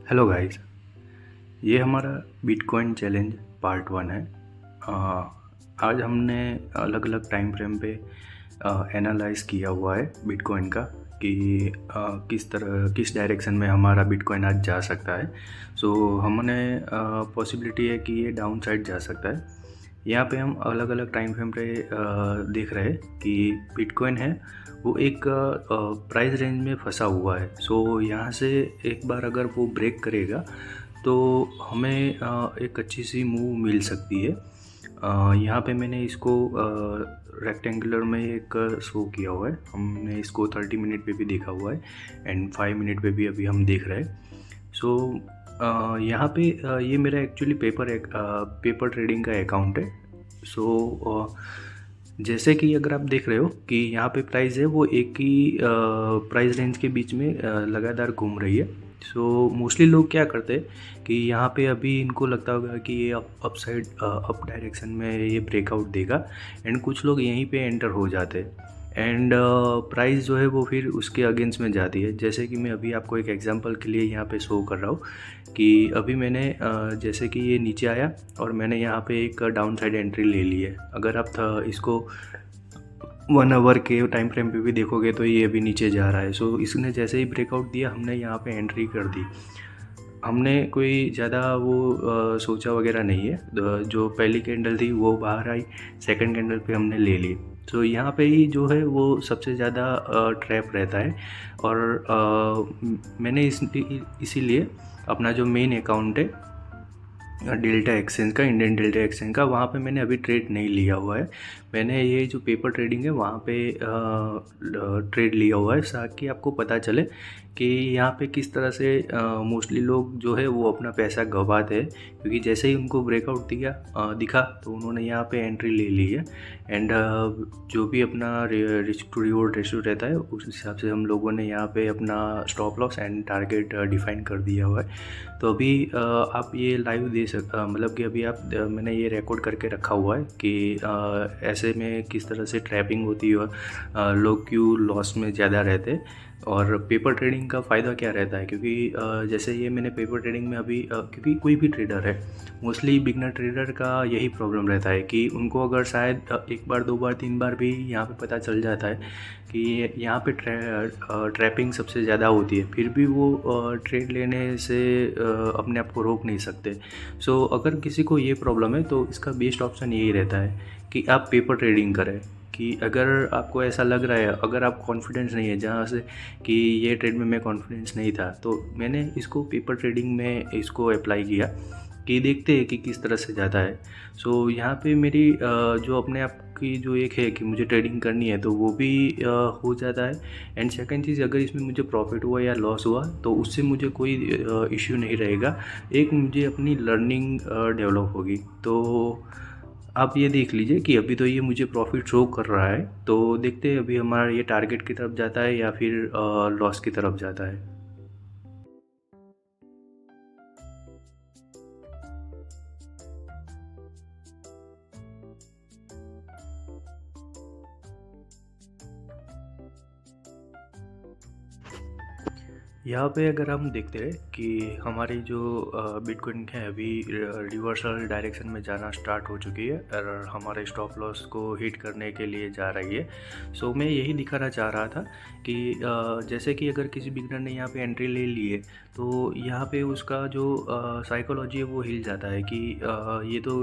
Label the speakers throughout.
Speaker 1: Hello guys, ये हमारा bitcoin challenge part 1 है। अ, आज हमने अलग अलग टाइम फ्रेम पे एनालाइज किया हुआ है बिटकॉइन का कि किस डायरेक्शन में हमारा बिटकॉइन आज जा सकता है। सो हमने पॉसिबिलिटी है कि ये डाउन साइड जा सकता है। यहाँ पे हम अलग अलग टाइम फ्रेम पे देख रहे हैं कि बिटकॉइन है वो एक प्राइस रेंज में फंसा हुआ है। सो यहाँ से एक बार अगर वो ब्रेक करेगा तो हमें एक अच्छी सी मूव मिल सकती है। यहाँ पे मैंने इसको रेक्टेंगुलर में एक शो किया हुआ है। हमने इसको 30 मिनट पे भी देखा हुआ है एंड 5 मिनट पे भी अभी हम देख रहे हैं। सो यहाँ पे ये मेरा एक्चुअली पेपर ट्रेडिंग का अकाउंट है। सो जैसे कि अगर आप देख रहे हो कि यहाँ पे प्राइस है वो एक ही प्राइस रेंज के बीच में लगातार घूम रही है। सो मोस्टली लोग क्या करते हैं कि यहाँ पे अभी इनको लगता होगा कि ये अप साइड अप डायरेक्शन में ये ब्रेकआउट देगा एंड कुछ लोग यहीं पे एंटर हो जाते हैं एंड प्राइस जो है वो फिर उसके अगेंस्ट में जाती है। जैसे कि मैं अभी आपको एक एग्जांपल के लिए यहाँ पे शो कर रहा हूँ कि अभी मैंने जैसे कि ये नीचे आया और मैंने यहाँ पे एक डाउन साइड एंट्री ले ली है। अगर आप इसको 1 आवर के टाइम फ्रेम पे भी देखोगे तो ये अभी नीचे जा रहा है। सो इसने जैसे ही ब्रेकआउट दिया हमने यहाँ पे एंट्री कर दी। हमने कोई ज़्यादा वो सोचा वगैरह नहीं है। जो पहली कैंडल थी वो बाहर आई, सेकंड कैंडल पे हमने ले ली। तो यहाँ पे ही जो है वो सबसे ज़्यादा ट्रैप रहता है। और मैंने इसीलिए अपना जो मेन अकाउंट है डेल्टा एक्सचेंज का, इंडियन डेल्टा एक्सचेंज का, वहाँ पे मैंने अभी ट्रेड नहीं लिया हुआ है। मैंने ये जो पेपर ट्रेडिंग है वहाँ पे ट्रेड लिया हुआ है ताकि आपको पता चले कि यहाँ पे किस तरह से मोस्टली लोग जो है वो अपना पैसा गंवाते हैं। क्योंकि जैसे ही उनको ब्रेकआउट दिखा तो उन्होंने यहाँ पे एंट्री ले ली है एंड जो भी अपना रिस्क टू रिवॉर्ड रेशियो रहता है उस हिसाब से हम लोगों ने यहाँ पे अपना stop loss and target define कर दिया हुआ है। तो अभी आप ये लाइव मतलब कि अभी मैंने ये रिकॉर्ड करके रखा हुआ है कि ऐसे में किस तरह से ट्रैपिंग होती है और लोग क्यों लॉस में ज़्यादा रहते। और पेपर ट्रेडिंग का फ़ायदा क्या रहता है क्योंकि जैसे ये मैंने पेपर ट्रेडिंग में अभी क्योंकि कोई भी ट्रेडर है, मोस्टली बिगनर ट्रेडर का यही प्रॉब्लम रहता है कि उनको अगर शायद एक बार, दो बार, तीन बार भी यहाँ पे पता चल जाता है कि यहाँ पे ट्रैपिंग सबसे ज़्यादा होती है, फिर भी वो ट्रेड लेने से अपने आप को रोक नहीं सकते। सो अगर किसी को ये प्रॉब्लम है तो इसका बेस्ट ऑप्शन यही रहता है कि आप पेपर ट्रेडिंग करें। कि अगर आपको ऐसा लग रहा है, अगर आप कॉन्फिडेंस नहीं है जहाँ से कि ये ट्रेड में मैं कॉन्फिडेंस नहीं था, तो मैंने इसको पेपर ट्रेडिंग में इसको अप्लाई किया कि देखते हैं कि किस तरह से जाता है। सो यहाँ पे मेरी जो अपने आप की जो एक है कि मुझे ट्रेडिंग करनी है तो वो भी हो जाता है। एंड सेकंड चीज़, अगर इसमें मुझे प्रॉफिट हुआ या लॉस हुआ तो उससे मुझे कोई इश्यू नहीं रहेगा। एक मुझे अपनी लर्निंग डेवलप होगी। तो आप ये देख लीजिए कि अभी तो ये मुझे प्रॉफिट शो कर रहा है, तो देखते हैं अभी हमारा ये टारगेट की तरफ जाता है या फिर लॉस की तरफ जाता है। यहाँ पे अगर हम देखते हैं कि हमारी जो बिटकॉइन है अभी रिवर्सल डायरेक्शन में जाना स्टार्ट हो चुकी है और हमारे स्टॉप लॉस को हिट करने के लिए जा रही है। सो मैं यही दिखाना चाह रहा था कि जैसे कि अगर किसी बिगनर ने यहाँ पे एंट्री ले ली है तो यहाँ पे उसका जो साइकोलॉजी है वो हिल जाता है कि ये तो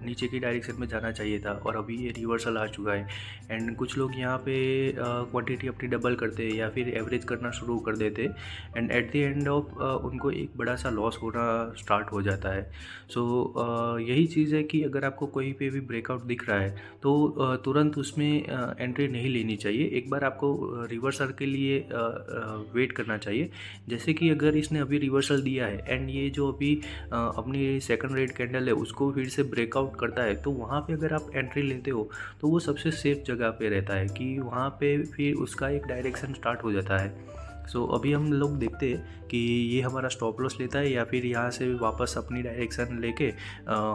Speaker 1: नीचे की डायरेक्शन में जाना चाहिए था और अभी ये रिवर्सल आ चुका है। एंड कुछ लोग यहाँ पे क्वांटिटी अपनी डबल करते हैं या फिर एवरेज करना शुरू कर देते हैं and at the end of उनको एक बड़ा सा लॉस होना स्टार्ट हो जाता है। सो यही चीज़ है कि अगर आपको कोई पे भी ब्रेकआउट दिख रहा है तो तुरंत उसमें एंट्री नहीं लेनी चाहिए। एक बार आपको रिवर्सल के लिए वेट करना चाहिए। जैसे कि अगर इसने अभी रिवर्सल दिया है एंड ये जो अभी अपनी सेकंड रेड कैंडल है उसको फिर से ब्रेकआउट करता है तो वहाँ पे अगर आप एंट्री लेते हो तो वो सबसे सेफ जगह पे रहता है कि वहाँ पे फिर उसका एक डायरेक्शन स्टार्ट हो जाता है। सो अभी हम लोग देखते हैं कि ये हमारा स्टॉप लॉस लेता है या फिर यहाँ से वापस अपनी डायरेक्शन लेके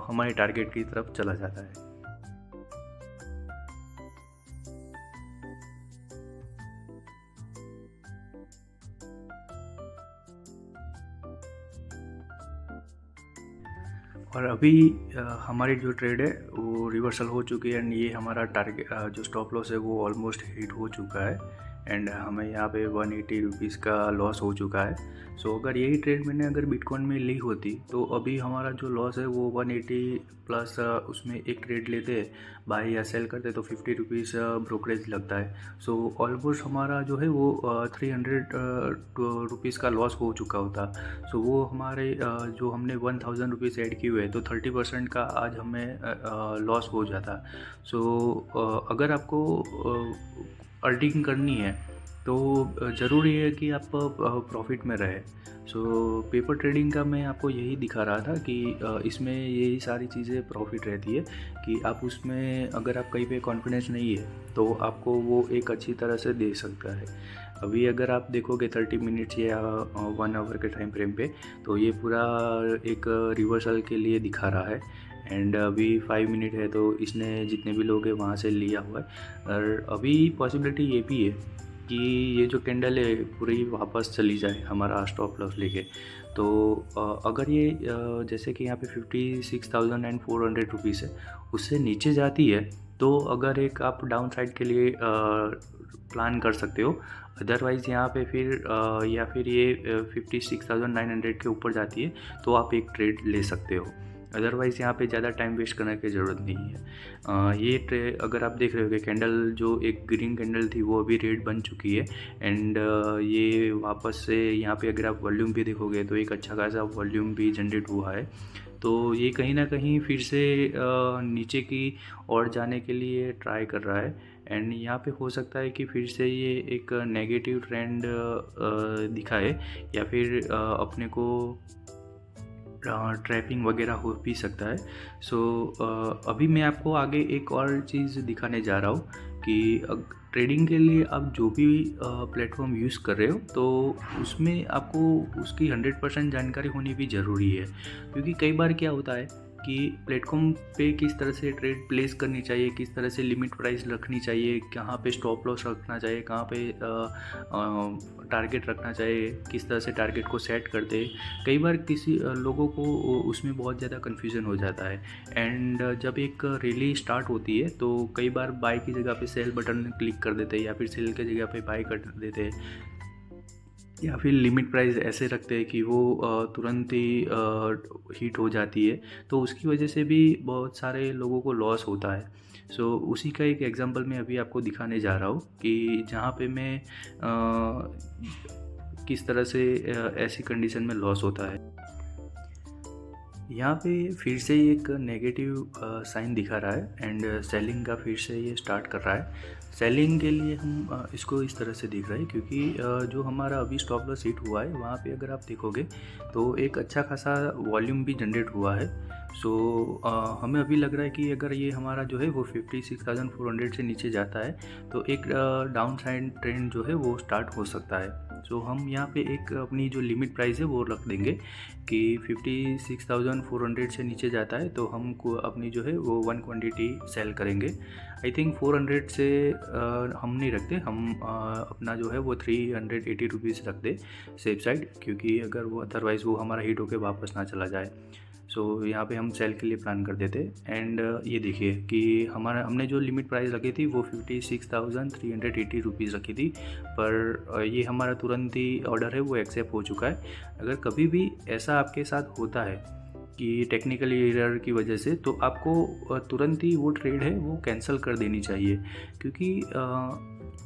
Speaker 1: हमारे टारगेट की तरफ चला जाता है। और अभी हमारी जो ट्रेड है वो रिवर्सल हो चुकी है एंड ये हमारा टारगेट जो स्टॉप लॉस है वो ऑलमोस्ट हिट हो चुका है एंड हमें यहाँ पे 180 रुपीज़ का लॉस हो चुका है। सो अगर यही ट्रेड मैंने अगर बिटकॉइन में ली होती तो अभी हमारा जो लॉस है वो 180 प्लस उसमें एक ट्रेड लेते बाई या सेल करते तो 50 रुपीज़ ब्रोकरेज लगता है। सो ऑलमोस्ट हमारा जो है वो 300 रुपीज़ का लॉस हो चुका होता। सो वो हमारे जो हमने 1000 रुपीज़ ऐड किए हुए तो 30% का आज हमें लॉस हो जाता। सो अगर आपको अर्निंग करनी है तो ज़रूरी है कि आप प्रॉफिट में रहे। सो पेपर ट्रेडिंग का मैं आपको यही दिखा रहा था कि इसमें यही सारी चीज़ें प्रॉफिट रहती है कि आप उसमें अगर आप कहीं पे कॉन्फिडेंस नहीं है तो आपको वो एक अच्छी तरह से दे सकता है। अभी अगर आप देखोगे 30 मिनट्स या 1 आवर के टाइम फ्रेम पे तो ये पूरा एक रिवर्सल के लिए दिखा रहा है एंड अभी 5 मिनट है तो इसने जितने भी लोग हैं वहाँ से लिया हुआ है। और अभी पॉसिबिलिटी ये भी है कि ये जो कैंडल है पूरी वापस चली जाए हमारा स्टॉप लॉस लेके। तो अगर ये जैसे कि यहाँ पे 56,400 रुपीज़ है उससे नीचे जाती है तो अगर एक आप डाउन साइड के लिए प्लान कर सकते हो। अदरवाइज़ यहाँ पे फिर या फिर ये 56,900 के ऊपर जाती है तो आप एक ट्रेड ले सकते हो। अदरवाइज़ यहाँ पे ज़्यादा टाइम वेस्ट करने की ज़रूरत नहीं है। ये ट्रेड अगर आप देख रहे हो कि कैंडल जो एक ग्रीन कैंडल थी वो अभी रेड बन चुकी है एंड ये वापस से यहाँ पे अगर आप वॉल्यूम भी देखोगे तो एक अच्छा खासा वॉल्यूम भी जनरेट हुआ है। तो ये कहीं ना कहीं फिर से नीचे की ओर जाने के लिए ट्राई कर रहा है एंड यहाँ पे हो सकता है कि फिर से ये एक नेगेटिव ट्रेंड दिखाए या फिर अपने को ट्रैपिंग वगैरह हो भी सकता है। सो अभी मैं आपको आगे एक और चीज़ दिखाने जा रहा हूँ कि ट्रेडिंग के लिए आप जो भी प्लेटफॉर्म यूज़ कर रहे हो तो उसमें आपको उसकी 100% जानकारी होनी भी ज़रूरी है। क्योंकि कई बार क्या होता है कि प्लेटफॉर्म पे किस तरह से ट्रेड प्लेस करनी चाहिए, किस तरह से लिमिट प्राइस रखनी चाहिए, कहाँ पे स्टॉप लॉस रखना चाहिए, कहाँ पे टारगेट रखना चाहिए, किस तरह से टारगेट को सेट करते हैं। कई बार किसी लोगों को उसमें बहुत ज़्यादा कन्फ्यूज़न हो जाता है एंड जब एक रैली स्टार्ट होती है तो कई बार बाय की जगह पे सेल बटन क्लिक कर देते हैं या फिर सेल की जगह पे बाय कर देते हैं या फिर लिमिट प्राइस ऐसे रखते हैं कि वो तुरंत ही हिट हो जाती है। तो उसकी वजह से भी बहुत सारे लोगों को लॉस होता है। सो उसी का एक एग्जांपल मैं अभी आपको दिखाने जा रहा हूँ कि जहाँ पे मैं किस तरह से ऐसी कंडीशन में लॉस होता है। यहाँ पे फिर से एक नेगेटिव साइन दिखा रहा है एंड सेलिंग का फिर से ये स्टार्ट कर रहा है। सेलिंग के लिए हम इसको इस तरह से देख रहे हैं क्योंकि जो हमारा अभी स्टॉप लॉस हिट हुआ है वहाँ पे अगर आप देखोगे तो एक अच्छा खासा वॉल्यूम भी जनरेट हुआ है। सो हमें अभी लग रहा है कि अगर ये हमारा जो है वो 56,400 से नीचे जाता है तो एक डाउन साइड ट्रेंड जो है वो स्टार्ट हो सकता है। सो हम यहाँ पे एक अपनी जो लिमिट प्राइस है वो रख देंगे कि 56,400 से नीचे जाता है तो हम अपनी जो है वो 1 क्वांटिटी सेल करेंगे। आई थिंक 400 से हम नहीं रखते, हम अपना जो है वो 380 रुपीज़ रख दे सेफ साइड, क्योंकि अगर वो अदरवाइज़ वो हमारा हिट होकर वापस ना चला जाए। सो यहाँ पे हम सेल के लिए प्लान कर देते एंड ये देखिए कि हमने जो लिमिट प्राइस रखी थी वो 56,380 रुपीज़ रखी थी, पर ये हमारा तुरंत ही ऑर्डर है वो एक्सेप्ट हो चुका है। अगर कभी भी ऐसा आपके साथ होता है कि टेक्निकल एरर की वजह से, तो आपको तुरंत ही वो ट्रेड है वो कैंसिल कर देनी चाहिए। क्योंकि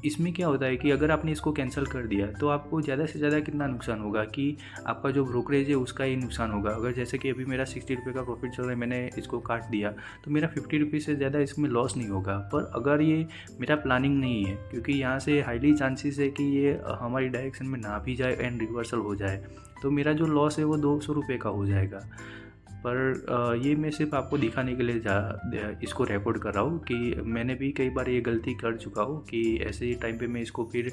Speaker 1: इसमें क्या होता है कि अगर आपने इसको कैंसिल कर दिया तो आपको ज़्यादा से ज़्यादा कितना नुकसान होगा कि आपका जो ब्रोकरेज है उसका ही नुकसान होगा। अगर जैसे कि अभी मेरा 60 रुपये का प्रॉफिट चल रहा है, मैंने इसको काट दिया तो मेरा 50 रुपीज़ से ज़्यादा इसमें लॉस नहीं होगा। पर अगर ये मेरा प्लानिंग नहीं है, क्योंकि यहाँ से हाईली चांसेस है कि ये हमारी डायरेक्शन में ना भी जाए एंड रिवर्सल हो जाए, तो मेरा जो लॉस है वो 200 रुपये का हो जाएगा। पर ये मैं सिर्फ आपको दिखाने के लिए इसको रिकॉर्ड कर रहा हूँ कि मैंने भी कई बार ये गलती कर चुका हूँ कि ऐसे ही टाइम पे मैं इसको फिर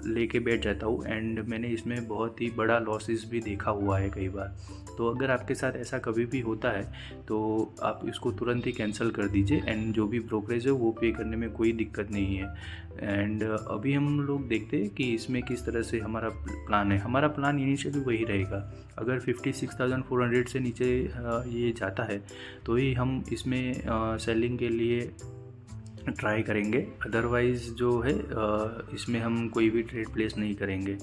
Speaker 1: लेके बैठ जाता हूँ एंड मैंने इसमें बहुत ही बड़ा लॉसेस भी देखा हुआ है कई बार। तो अगर आपके साथ ऐसा कभी भी होता है तो आप इसको तुरंत ही कैंसिल कर दीजिए एंड जो भी ब्रोकरेज है वो पे करने में कोई दिक्कत नहीं है। एंड अभी हम लोग देखते हैं कि इसमें किस तरह से हमारा प्लान है। हमारा प्लान इनिशियली वही रहेगा, अगर 56,400 से नीचे ये जाता है तो ही हम इसमें सेलिंग के लिए ट्राई करेंगे, अदरवाइज़ जो है इसमें हम कोई भी ट्रेड प्लेस नहीं करेंगे।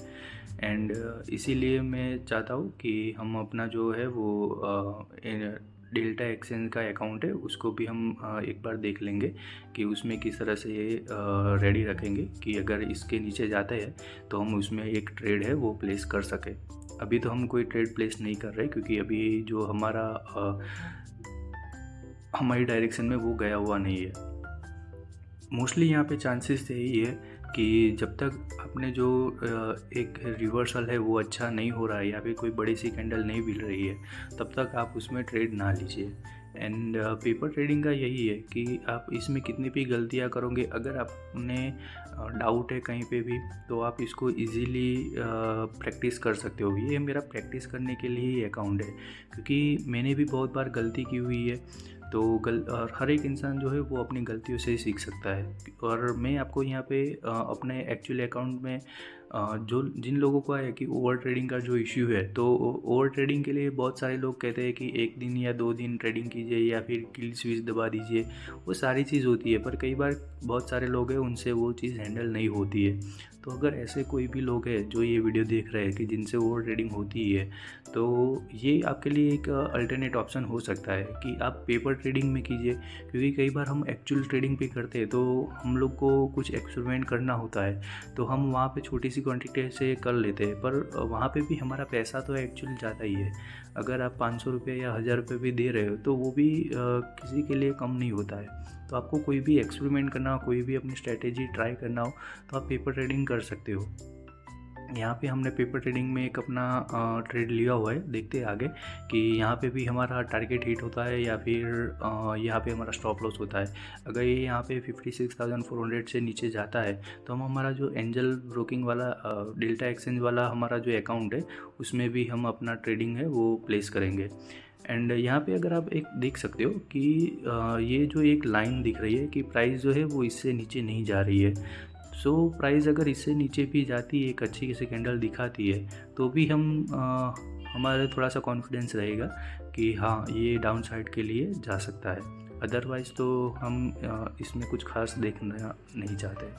Speaker 1: एंड इसीलिए मैं चाहता हूँ कि हम अपना जो है वो डेल्टा एक्सचेंज का अकाउंट है उसको भी हम एक बार देख लेंगे कि उसमें किस तरह से ये रेडी रखेंगे कि अगर इसके नीचे जाते हैं तो हम उसमें एक ट्रेड है वो प्लेस कर सके। अभी तो हम कोई ट्रेड प्लेस नहीं कर रहे क्योंकि अभी जो हमारी डायरेक्शन में वो गया हुआ नहीं है। मोस्टली यहाँ पे चांसेस यही है कि जब तक अपने जो एक रिवर्सल है वो अच्छा नहीं हो रहा है या फिर कोई बड़ी सी कैंडल नहीं मिल रही है तब तक आप उसमें ट्रेड ना लीजिए। एंड पेपर ट्रेडिंग का यही है कि आप इसमें कितनी भी गलतियाँ करोगे, अगर आपने डाउट है कहीं पे भी तो आप इसको इजीली प्रैक्टिस कर सकते हो। ये मेरा प्रैक्टिस करने के लिए ही अकाउंट है क्योंकि मैंने भी बहुत बार गलती की हुई है। तो और हर एक इंसान जो है वो अपनी गलतियों से ही सीख सकता है। और मैं आपको यहाँ पे अपने एक्चुअली अकाउंट में जो जिन लोगों को है कि ओवर ट्रेडिंग का जो इश्यू है, तो ओवर ट्रेडिंग के लिए बहुत सारे लोग कहते हैं कि 1 दिन या 2 दिन ट्रेडिंग कीजिए या फिर किल स्विच दबा दीजिए, वो सारी चीज़ होती है। पर कई बार बहुत सारे लोग हैं उनसे वो चीज़ हैंडल नहीं होती है। तो अगर ऐसे कोई भी लोग हैं जो ये वीडियो देख रहे हैं कि जिनसे ओवर ट्रेडिंग होती है, तो ये आपके लिए एक अल्टरनेट ऑप्शन हो सकता है कि आप पेपर ट्रेडिंग में कीजिए। क्योंकि कई बार हम एक्चुअल ट्रेडिंग पे करते हैं तो हम लोग को कुछ एक्सपेरिमेंट करना होता है, तो हम वहाँ पे छोटी सी क्वांटिटी से कर लेते हैं, पर वहाँ पे भी हमारा पैसा तो एक्चुअल जाता ही है। अगर आप 500 रुपये या 1000 रुपये भी दे रहे हो तो वो भी किसी के लिए कम नहीं होता है। तो आपको कोई भी एक्सपेरिमेंट करना हो, कोई भी अपनी स्ट्रैटेजी ट्राई करना हो तो आप पेपर ट्रेडिंग कर सकते हो। यहाँ पे हमने पेपर ट्रेडिंग में एक अपना ट्रेड लिया हुआ है। देखते हैं आगे कि यहाँ पे भी हमारा टारगेट हिट होता है या फिर यहाँ पे हमारा स्टॉप लॉस होता है। अगर ये यहाँ पे 56,400 से नीचे जाता है तो हम हमारा जो एंजल ब्रोकिंग वाला डेल्टा एक्सचेंज वाला हमारा जो अकाउंट है उसमें भी हम अपना ट्रेडिंग है वो प्लेस करेंगे। एंड यहाँ पे अगर आप एक देख सकते हो कि ये जो एक लाइन दिख रही है कि प्राइस जो है वो इससे नीचे नहीं जा रही है। सो प्राइस अगर इससे नीचे भी जाती है, एक अच्छी सी कैंडल दिखाती है, तो भी हम हमारे थोड़ा सा कॉन्फिडेंस रहेगा कि हाँ ये डाउन साइड के लिए जा सकता है। अदरवाइज़ तो हम इसमें कुछ खास देखना नहीं चाहते।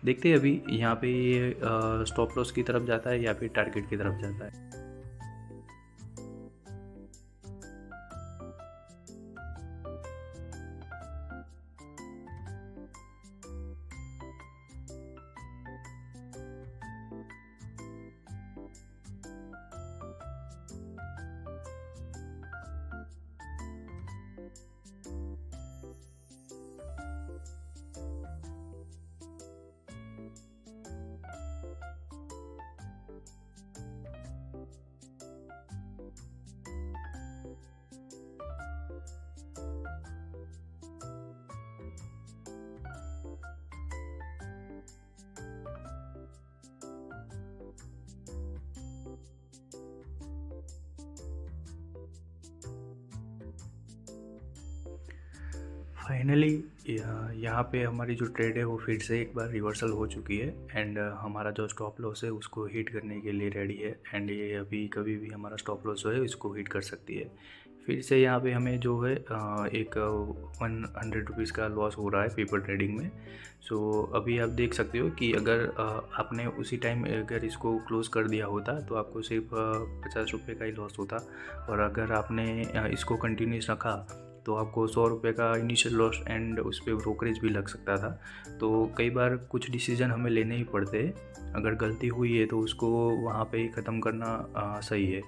Speaker 1: देखते हैं अभी यहाँ पे ये स्टॉप लॉस की तरफ जाता है या फिर टारगेट की तरफ जाता है। फाइनली यहाँ पे हमारी जो ट्रेड है वो फिर से एक बार रिवर्सल हो चुकी है एंड हमारा जो स्टॉप लॉस है उसको हिट करने के लिए रेडी है। एंड ये अभी कभी भी हमारा स्टॉप लॉस जो है इसको हिट कर सकती है। फिर से यहाँ पे हमें जो है एक 100 रुपीज़ का लॉस हो रहा है पेपर ट्रेडिंग में। सो अभी आप देख सकते हो कि अगर आपने उसी टाइम अगर इसको क्लोज़ कर दिया होता तो आपको सिर्फ 50 रुपये का ही लॉस होता, और अगर आपने इसको कंटिन्यूस रखा तो आपको 100 रुपये का इनिशियल लॉस एंड उस पर ब्रोकरेज भी लग सकता था। तो कई बार कुछ डिसीज़न हमें लेने ही पड़ते हैं। अगर गलती हुई है तो उसको वहाँ पे ही ख़त्म करना सही है,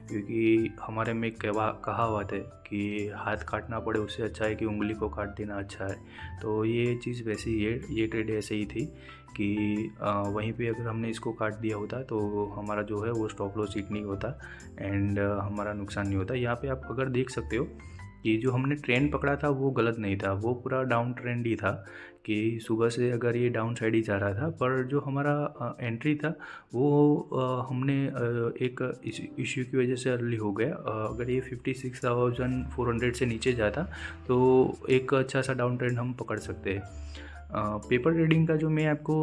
Speaker 1: क्योंकि हमारे में कहावत है कि हाथ काटना पड़े उससे अच्छा है कि उंगली को काट देना अच्छा है। तो ये चीज़ वैसी ही है, ये ट्रेड ऐसे ही थी कि वहीं पे अगर हमने इसको काट दिया होता तो हमारा जो है वो स्टॉप लॉस हिट नहीं होता एंड हमारा नुकसान नहीं होता। यहाँ पे आप अगर देख सकते हो कि जो हमने ट्रेंड पकड़ा था वो गलत नहीं था, वो पूरा डाउन ट्रेंड ही था कि सुबह से अगर ये डाउन साइड ही जा रहा था। पर जो हमारा एंट्री था वो हमने एक इश्यू की वजह से अर्ली हो गया। अगर ये 56,400 से नीचे जाता तो एक अच्छा सा डाउन ट्रेंड हम पकड़ सकते हैं। पेपर ट्रेडिंग का जो मैं आपको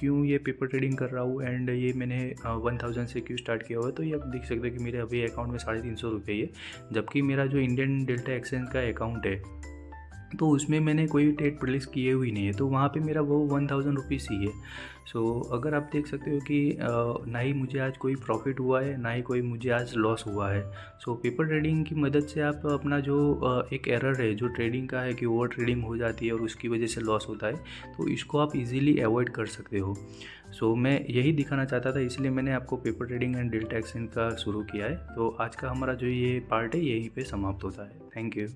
Speaker 1: क्यों ये पेपर ट्रेडिंग कर रहा हूँ एंड ये मैंने 1000 से क्यों स्टार्ट किया हुआ है, तो ये आप देख सकते हो कि मेरे अभी अकाउंट में 350 रुपये है, जबकि मेरा जो इंडियन डेल्टा एक्सचेंज का अकाउंट है तो उसमें मैंने कोई ट्रेड प्लेस किए हुई नहीं है, तो वहाँ पे मेरा वो 1000 रुपीज़ ही है। सो अगर आप देख सकते हो कि ना ही मुझे आज कोई प्रॉफिट हुआ है, ना ही कोई मुझे आज लॉस हुआ है। सो पेपर ट्रेडिंग की मदद से आप अपना जो एक एरर है जो ट्रेडिंग का है कि ओवर ट्रेडिंग हो जाती है और उसकी वजह से लॉस होता है, तो इसको आप इजीली अवॉइड कर सकते हो। सो मैं यही दिखाना चाहता था, इसलिए मैंने आपको paper trading and delta exchange का शुरू किया है। तो आज का हमारा जो ये पार्ट है यहीं पे समाप्त होता है। Thank you.